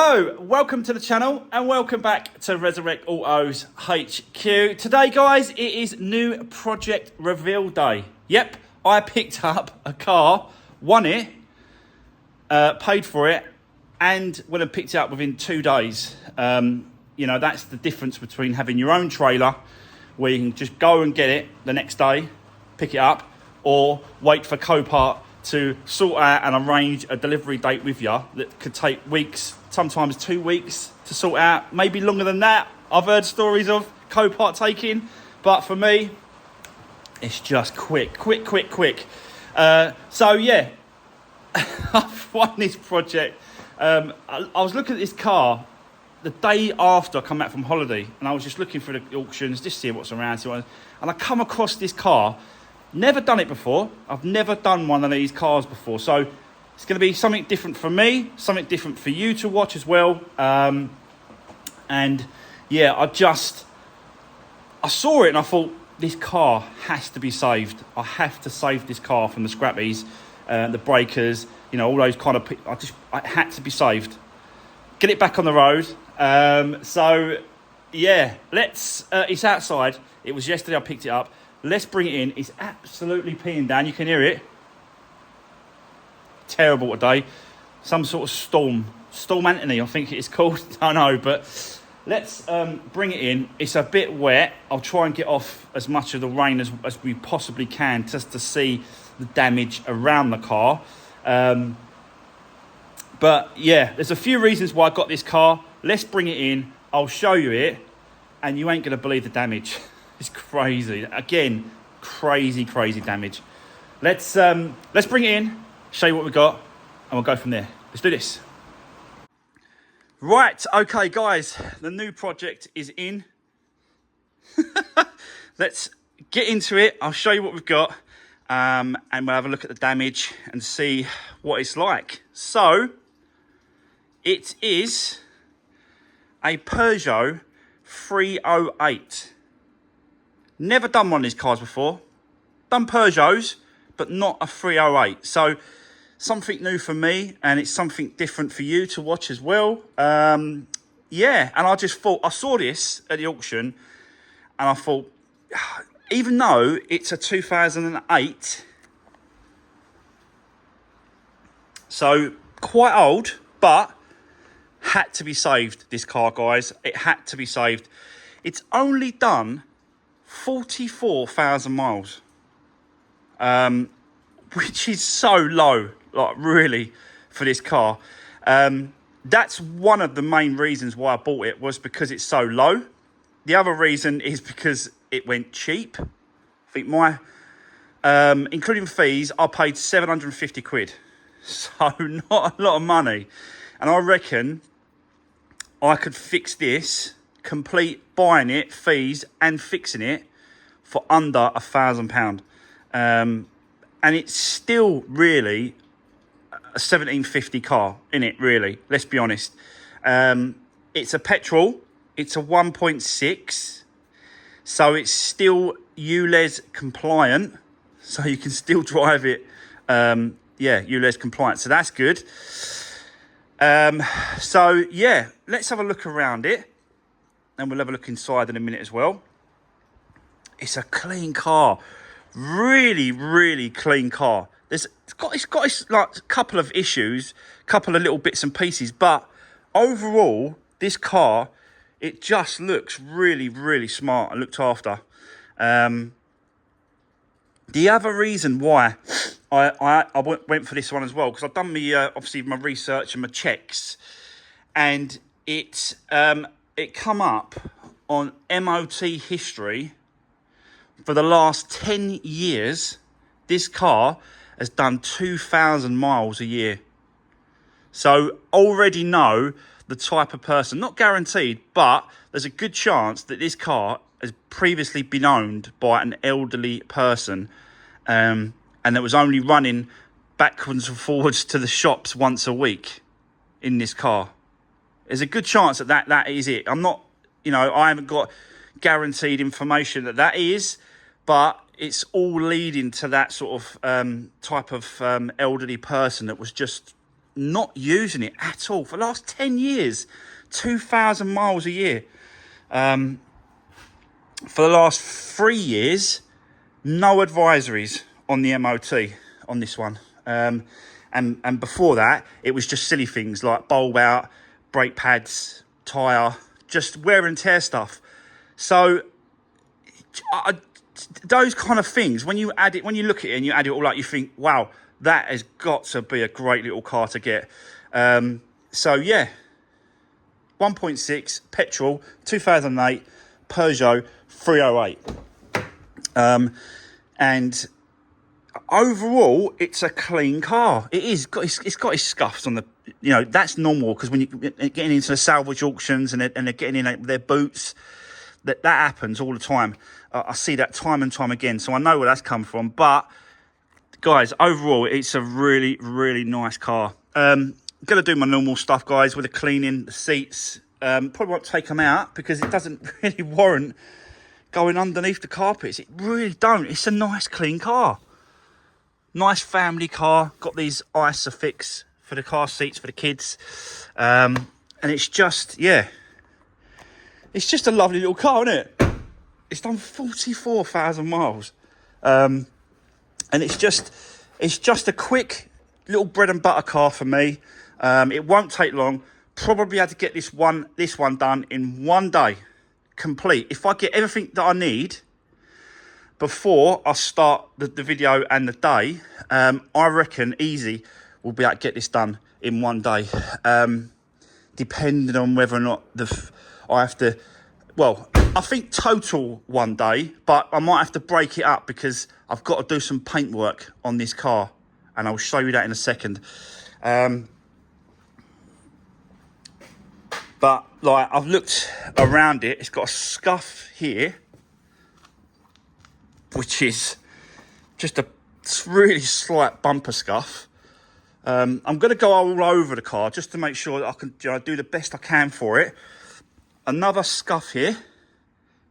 Hello, welcome to the channel and welcome back to Resurrect Autos HQ. Today guys, it is new project reveal day. Yep, I picked up a car, won it, paid for it, and would have picked it up within 2 days. You know, that's the difference between having your own trailer where you can just go and get it the next day, pick it up, or wait for Copart to sort out and arrange a delivery date with you that could take weeks, sometimes 2 weeks to sort out, maybe longer than that. I've heard stories of Copart taking, but for me, it's just quick. So yeah, I've won this project. I was looking at this car the day after I come back from holiday, and I was just looking for the auctions, just see what's around, and I come across this car. Never done it before. I've never done one of these cars before. So it's going to be something different for me, something different for you to watch as well. And yeah, I saw it and I thought, this car has to be saved. I have to save this car from the scrappies, the breakers, you know, all those kind of, it had to be saved. Get it back on the road. So yeah, it's outside. It was yesterday I picked it up. Let's bring it in. It's absolutely peeing down. You can hear it. Terrible today. Some sort of storm. Storm Anthony, I think it is called. I don't know, but let's bring it in. It's a bit wet. I'll try and get off as much of the rain as we possibly can just to see the damage around the car. But yeah, there's a few reasons why I got this car. Let's bring it in. I'll show you it, and you ain't going to believe the damage. It's crazy. Again, crazy damage. Let's bring it in, show you what we got, and we'll go from there. Let's do this. Right, okay, guys, the new project is in. Let's get into it. I'll show you what we've got, and we'll have a look at the damage and see what it's like. So, it is a Peugeot 308. Never done one of these cars before. Done Peugeots, but not a 308. So something new for me, and it's something different for you to watch as well. Yeah, and I just thought, I saw this at the auction, and I thought, even though it's a 2008, so quite old, but had to be saved, this car, guys. It had to be saved. It's only done 44,000 miles, which is so low, like really, for this car. That's one of the main reasons why I bought it, was because it's so low. The other reason is because it went cheap. I think my, including fees, I paid 750 quid. So not a lot of money. And I reckon I could fix this, complete buying it, fees and fixing it, for under £1,000. And it's still really a 1750 car, in it, really. Let's be honest. It's a petrol. It's a 1.6. So it's still ULEZ compliant. So you can still drive it. Yeah, ULEZ compliant. So that's good. So yeah, let's have a look around it. And we'll have a look inside in a minute as well. It's a clean car. Really clean car. It's got like a couple of issues, couple of little bits and pieces, but overall, this car, it just looks really smart and looked after. The other reason why I went for this one as well, because I've done my obviously my research and my checks, and it come up on MOT history. For the last 10 years, this car has done 2,000 miles a year. So already know the type of person, not guaranteed, but there's a good chance that this car has previously been owned by an elderly person, and it was only running backwards and forwards to the shops once a week in this car. There's a good chance that is it. I'm not, you know, I haven't got guaranteed information that is, but it's all leading to that sort of type of elderly person that was just not using it at all for the last 10 years, 2,000 miles a year. For the last 3 years, no advisories on the MOT on this one. And before that, it was just silly things like bulb out, brake pads, tyre, just wear and tear stuff. So those kind of things, when you add it, when you look at it and you add it all up, you think, wow, that has got to be a great little car to get. So yeah, 1.6 petrol, 2008 Peugeot 308. And overall, it's a clean car. It is. It's got its scuffs on the. You know, that's normal because when you're getting into the salvage auctions and they're getting in their boots, that happens all the time. I see that time and time again, so I know where that's come from. But guys, overall, it's a really, really nice car. Gonna do my normal stuff, guys, with the cleaning, the seats. Probably won't take them out because it doesn't really warrant going underneath the carpets. It really don't. It's a nice, clean car. Nice family car. Got these Isofix for the car seats for the kids. And it's just, yeah. It's just a lovely little car, isn't it? It's done 44,000 miles. And it's just a quick little bread and butter car for me. It won't take long. Probably had to get this one done in 1 day. Complete. If I get everything that I need before I start the video and the day, I reckon easy we'll be able to get this done in 1 day. Depending on whether or not I have to, well, I think total 1 day, but I might have to break it up because I've got to do some paintwork on this car, and I'll show you that in a second. But like, I've looked around it. It's got a scuff here, which is just a really slight bumper scuff. I'm going to go all over the car just to make sure that I can do the best I can for it. Another scuff here.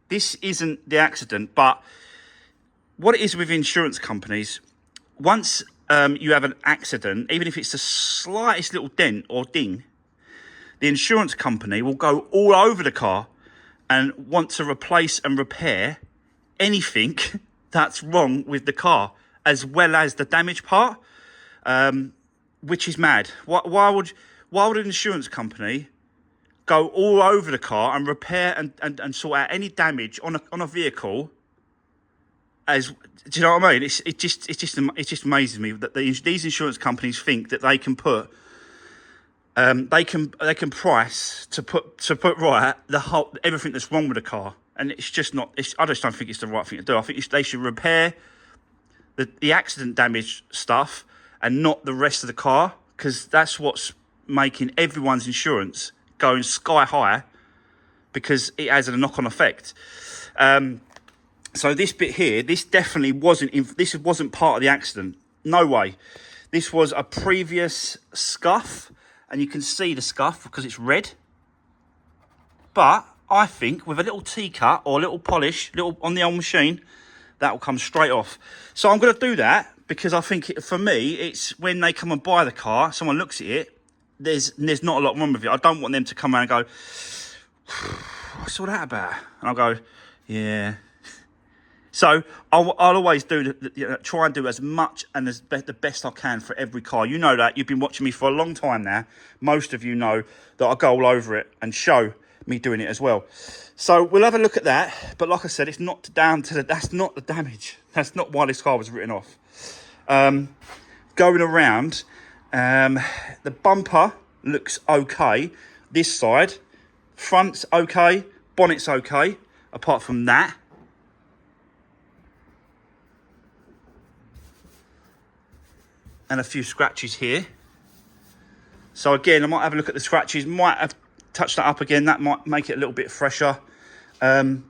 This isn't the accident, but what it is with insurance companies, once you have an accident, even if it's the slightest little dent or ding, the insurance company will go all over the car and want to replace and repair anything that's wrong with the car, as well as the damaged part, which is mad. Why would an insurance company go all over the car and repair and sort out any damage on a vehicle? Do you know what I mean? It just amazes me that these insurance companies think that they can put. They can price to put right everything that's wrong with the car, and it's just not. I just don't think it's the right thing to do. I think they should repair the accident damage stuff and not the rest of the car, because that's what's making everyone's insurance going sky high, because it has a knock-on effect. So this bit here, this definitely wasn't part of the accident. No way. This was a previous scuff. And you can see the scuff because it's red. But I think with a little T-cut or a little polish, on the old machine, that will come straight off. So I'm going to do that because I think for me, it's when they come and buy the car, someone looks at it, there's not a lot wrong with it. I don't want them to come around and go, what's all that about? And I'll go, yeah. So I'll always try and do as much and the best I can for every car. You know that. You've been watching me for a long time now. Most of you know that I go all over it and show me doing it as well. So we'll have a look at that. But like I said, it's not down to that's not the damage. That's not why this car was written off. Going around, the bumper looks okay. This side, front's okay, bonnet's okay. Apart from that. And a few scratches here. So again, I might have a look at the scratches. Might have touched that up again. That might make it a little bit fresher. Sorry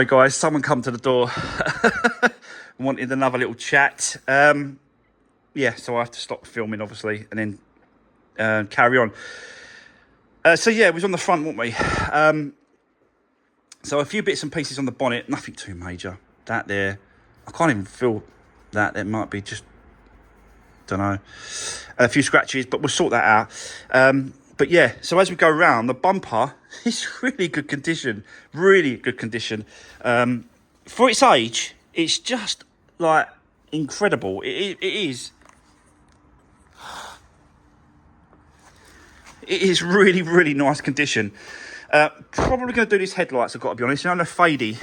guys, someone come to the door. Wanted another little chat. Yeah, so I have to stop filming obviously and then carry on. So yeah, it was on the front, weren't we? So a few bits and pieces on the bonnet, nothing too major. That there, I can't even feel that. It might be just don't know, a few scratches, but we'll sort that out. But yeah, so as we go around, the bumper is really good condition, really good condition. For its age, it's just like incredible. It is. It is really, really nice condition. Probably going to do these headlights, I've got to be honest. You know, they're fadey.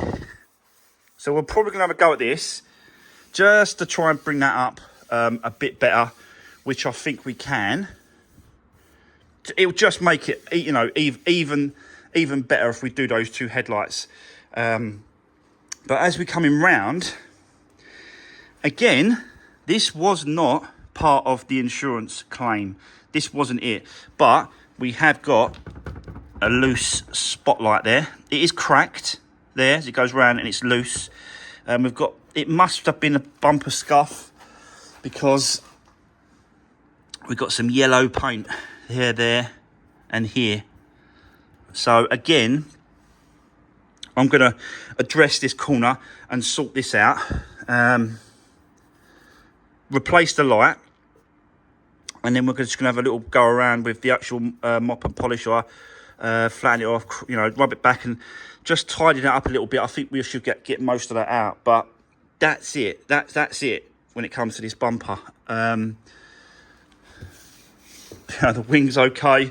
So we're probably going to have a go at this, just to try and bring that up a bit better, which I think we can. It'll just make it, you know, even better if we do those two headlights. But as we're coming round, again, this was not part of the insurance claim. This wasn't it. But we have got a loose spotlight there. It is cracked there as it goes round and it's loose. We've got, it must have been a bumper scuff because we've got some yellow paint here, there, and here. So again, I'm going to address this corner and sort this out. Replace the light, and then we're just going to have a little go around with the actual mop and polisher, flatten it off, you know, rub it back and just tidy that up a little bit. I think we should get most of that out, but that's it. That's it when it comes to this bumper. The wing's okay,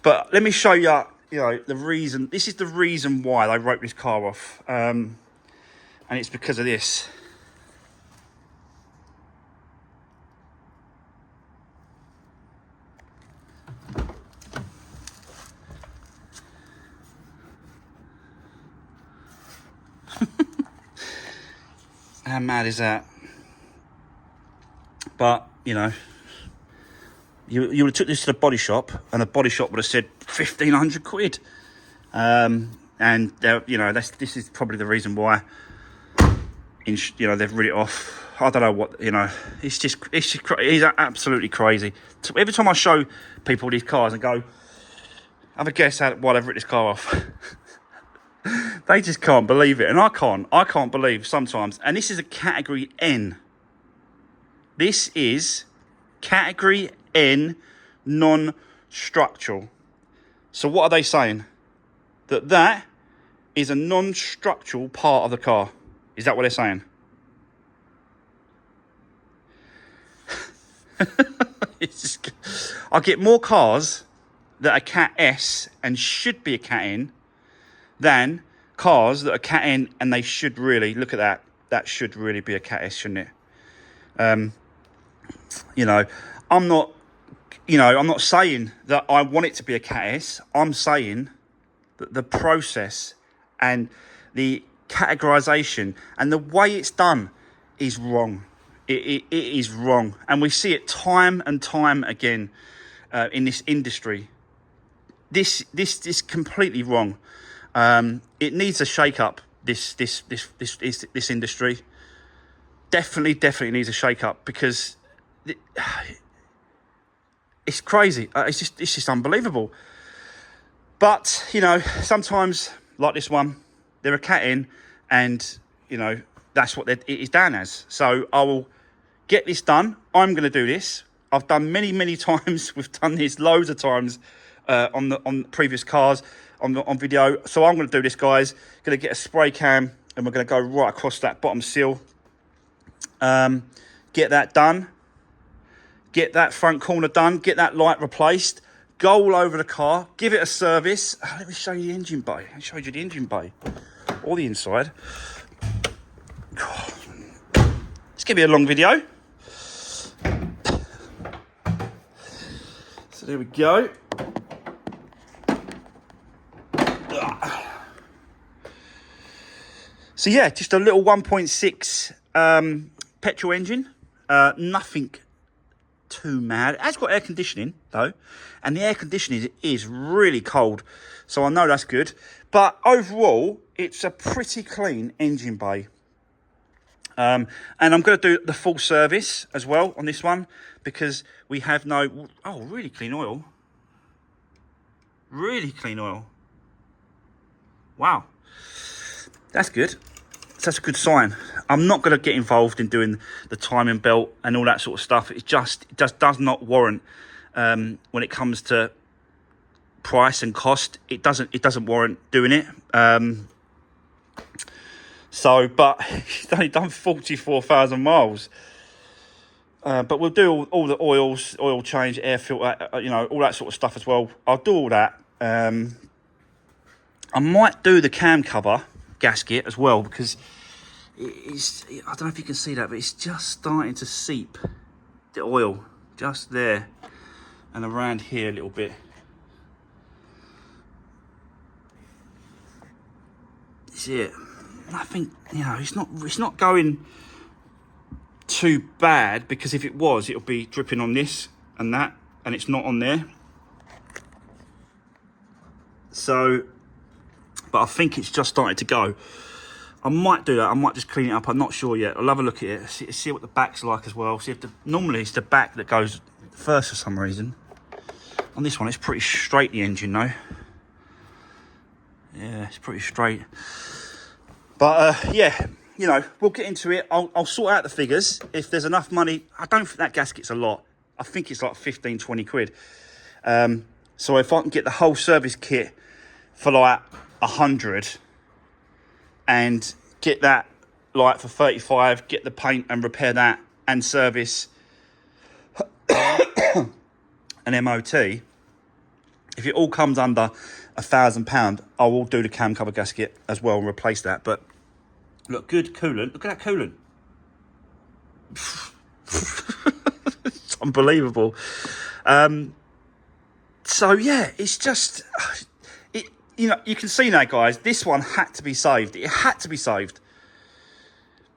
but let me show you, you know, the reason. This is the reason why they wrote this car off, and it's because of this. How mad is that? But, you know, you would have took this to the body shop, and the body shop would have said 1,500 quid. And you know, this is probably the reason why. You know, they've written it off. I don't know what, you know. It's absolutely crazy. So every time I show people these cars and go, have a guess why they've written this car off. They just can't believe it, and I can't believe sometimes. And this is a category N. This is category N, non-structural. So what are they saying? That is a non-structural part of the car. Is that what they're saying? I get more cars that are Cat S and should be a Cat N than cars that are Cat N and they should really, look at that. That should really be a Cat S, shouldn't it? You know, I'm not saying that I want it to be a Cat S. I'm saying that the process and the categorization and the way it's done is wrong. It is wrong. And we see it time and time again in this industry. This is completely wrong. It needs a shake-up, this industry. Definitely needs a shake-up because it's crazy. It's just unbelievable. But, you know, sometimes, like this one, they're a Cat N, and, you know, that's what it is down as. So I will get this done. I'm going to do this. I've done many times. We've done this loads of times on previous cars, on video. So I'm going to do this, guys. Going to get a spray can, and we're going to go right across that bottom seal. Get that done. Get that front corner done. Get that light replaced. Go all over the car. Give it a service. Let me show you the engine bay. I showed you the engine bay. Or the inside. It's going to be a long video. So there we go. So yeah, just a little 1.6 petrol engine. Nothing too mad. It has got air conditioning though, and the air conditioning is really cold, so I know that's good. But overall, it's a pretty clean engine bay. And I'm going to do the full service as well on this one because we have no... Oh, really clean oil. Really clean oil. Wow. That's good. that's a good sign. I'm not going to get involved in doing the timing belt and all that sort of stuff. It just does not warrant, when it comes to price and cost. It doesn't warrant doing it. But he's only done 44,000 miles. But we'll do all the oil change, air filter, all that sort of stuff as well. I'll do all that. I might do the cam cover gasket as well, because I don't know if you can see that, but it's just starting to seep the oil just there and around here a little bit. See it? I think, it's not going too bad, because if it was, it'll be dripping on this and that, and it's not on there. So, but I think it's just starting to go. I might do that. I might just clean it up. I'm not sure yet. I'll have a look at it, see what the back's like as well. See if normally it's the back that goes first for some reason. On this one, it's pretty straight, the engine though. Yeah, it's pretty straight. But yeah, we'll get into it. I'll sort out the figures. If there's enough money, I don't think that gasket's a lot. I think it's like 15, 20 quid. So if I can get the whole service kit for like 100 and get that like for 35, get the paint and repair that and service an MOT, if it all comes under £1,000, I will do the cam cover gasket as well and replace that. But look, good coolant. Look at that coolant. It's unbelievable. So yeah, it's just you can see now, guys. This one had to be saved. It had to be saved.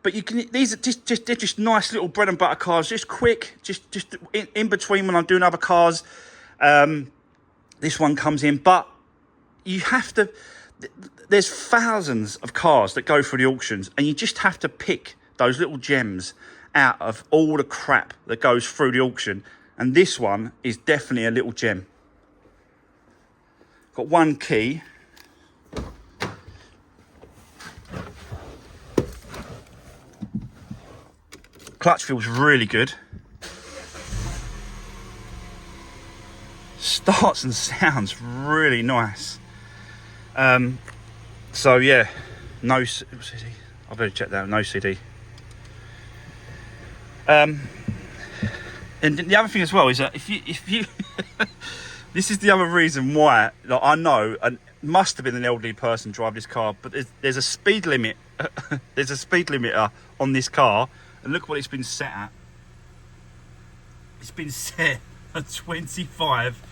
But these are they're just nice little bread and butter cars. Just quick, just in between when I'm doing other cars. This one comes in, but you have to. There's thousands of cars that go through the auctions, and you just have to pick those little gems out of all the crap that goes through the auction. And this one is definitely a little gem. Got one key. Clutch feels really good. Starts and sounds really nice. So yeah, no CD. I better check that. No CD. And the other thing as well is that if you this is the other reason why, like, I know, and must have been an elderly person drive this car, but there's a speed limit. There's a speed limiter on this car, and look what it's been set at. It's been set at 25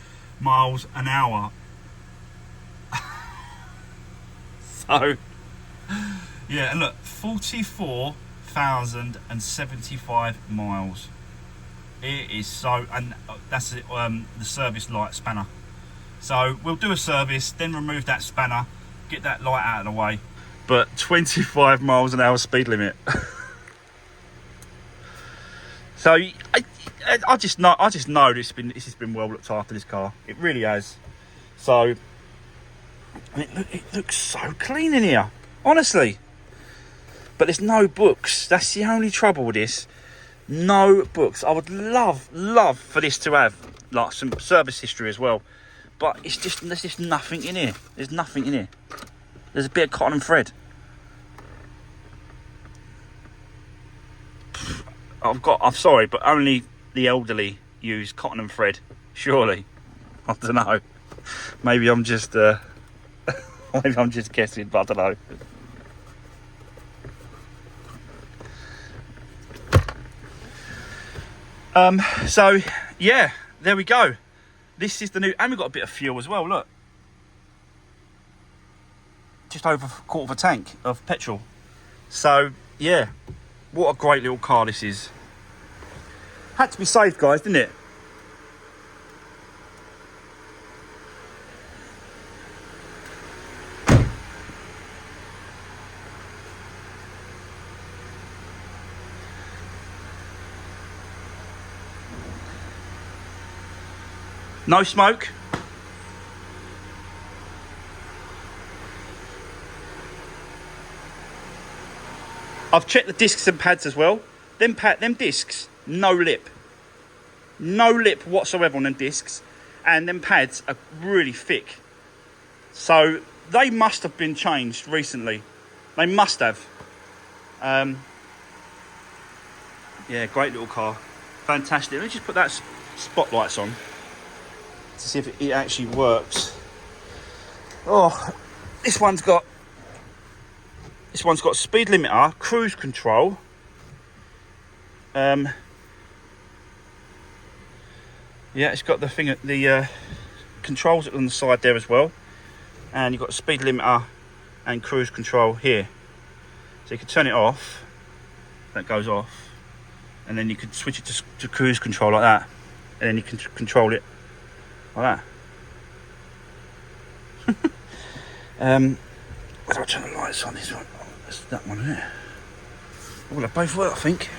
miles an hour. So yeah, and look, 44,075 miles. It is so, and that's the service light spanner. So we'll do a service, then remove that spanner, get that light out of the way. But 25 miles an hour speed limit. So I just know this has been well looked after, this car. It really has. So it looks so clean in here, honestly. But there's no books. That's the only trouble with this. No books. I would love for this to have like some service history as well, but there's just nothing in here. There's nothing in here. There's a bit of cotton and thread. I'm sorry, but only the elderly use cotton and thread, surely. I don't know. Maybe I'm just maybe I'm just guessing, but I don't know. So yeah, there we go. This is the new, and we've got a bit of fuel as well. Look, just over a quarter of a tank of petrol. So yeah, what a great little car this is. Had to be saved, guys, didn't it? No smoke. I've checked the discs and pads as well. Them discs, no lip. No lip whatsoever on them discs. And them pads are really thick. So they must have been changed recently. They must have. Yeah, great little car. Fantastic. Let me just put that spotlights on to see if it actually works. Oh, this one's got speed limiter, cruise control. Yeah, it's got the controls on the side there as well, and you've got speed limiter and cruise control here. So you can turn it off. That goes off, and then you can switch it to cruise control like that, and then you can control it like that. Where do I turn the lights on this one? Oh, that's that one, isn't it? Well, they both work, I think.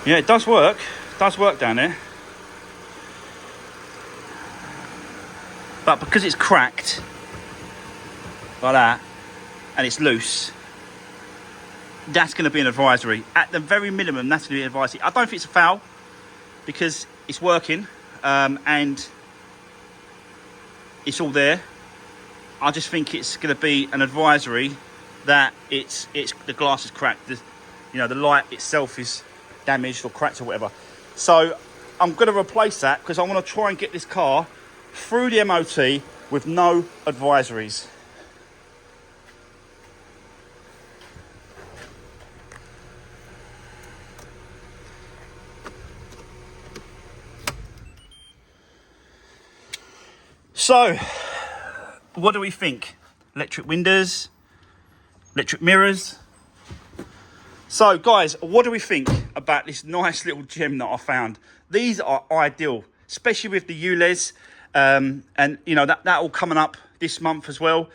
Yeah, it does work. It does work down there. But because it's cracked, like that, and it's loose, that's going to be an advisory. At the very minimum, that's going to be an advisory. I don't think it's a foul, because it's working, and it's all there. I just think it's going to be an advisory that it's the glass is cracked. The light itself is damaged or cracked or whatever. So I'm going to replace that, because I want to try and get this car through the MOT with no advisories. So, what do we think? Electric windows, electric mirrors. So, guys, what do we think about this nice little gem that I found? These are ideal, especially with the ULEZ, and that all coming up this month as well.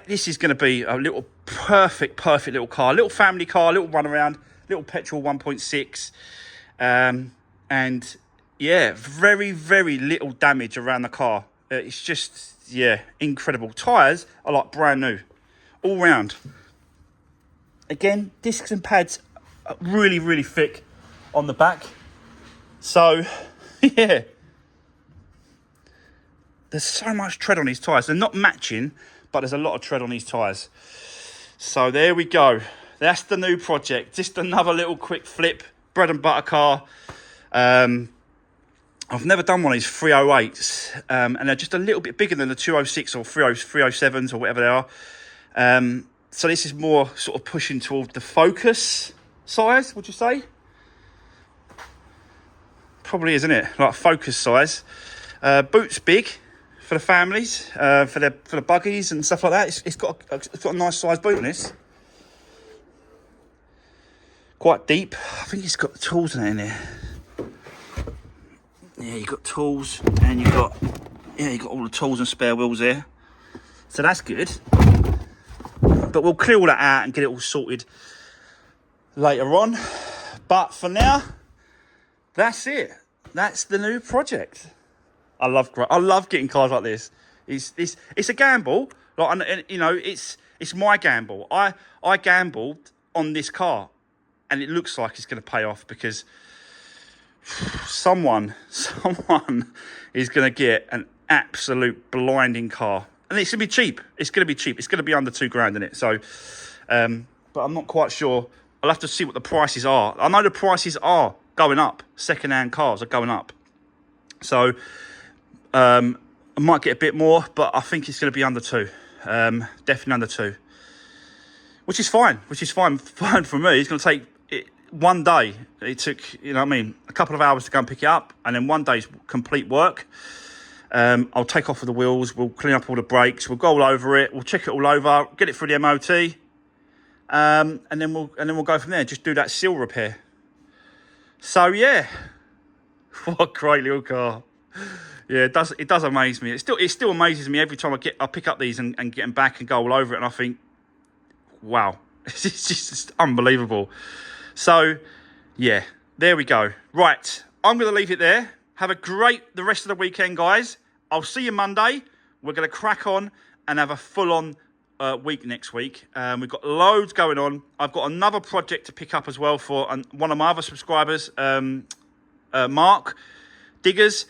This is going to be a little perfect little car, little family car, little runaround, little petrol 1.6, and yeah, very, very little damage around the car. It's just, yeah, incredible. Tyres are like brand new, all round. Again, discs and pads are really, really thick on the back. So, yeah. There's so much tread on these tyres. They're not matching, but there's a lot of tread on these tyres. So, there we go. That's the new project. Just another little quick flip, bread and butter car. I've never done one of these 308s, and they're just a little bit bigger than the 206 or 307s or whatever they are. So this is more sort of pushing towards the Focus size, would you say? Probably, isn't it? Like Focus size. Boot's big for the families, for the buggies and stuff like that. It's got a nice size boot on this. Quite deep. I think it's got the tools in there. Yeah, you've got tools, and you've got all the tools and spare wheels there. So that's good. But we'll clear all that out and get it all sorted later on. But for now, that's it. That's the new project. I love getting cars like this. It's a gamble. Like, it's my gamble. I gambled on this car, and it looks like it's going to pay off, because someone is going to get an absolute blinding car, and it's going to be cheap. It's going to be under £2,000 in it. So, but I'm not quite sure. I'll have to see what the prices are. I know the prices are going up. Second-hand cars are going up. So, I might get a bit more, but I think it's going to be under two. Definitely under two. Which is fine. Fine for me. It's going to take one day. It took, a couple of hours to go and pick it up, and then one day's complete work. I'll take off with the wheels. We'll clean up all the brakes. We'll go all over it. We'll check it all over. Get it through the MOT, and then we'll go from there. Just do that seal repair. So yeah, what a great little car. Yeah, it does amaze me. It still amazes me every time I pick up these and get them back and go all over it, and I think, wow, it's just unbelievable. So, yeah, there we go. Right, I'm going to leave it there. Have the rest of the weekend, guys. I'll see you Monday we're going to crack on and have a full-on week next week. We've got loads going on. I've got another project to pick up as well for one of my other subscribers, Mark Diggers.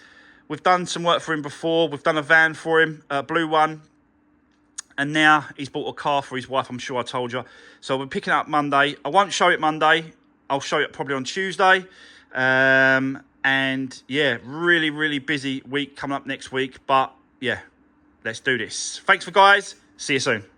We've done some work for him before. We've done a van for him, a blue one. And now he's bought a car for his wife, I'm sure I told you. So we're picking it up Monday. I won't show it Monday. I'll show it probably on Tuesday. And yeah, really, really busy week coming up next week. But yeah, let's do this. Thanks for guys. See you soon.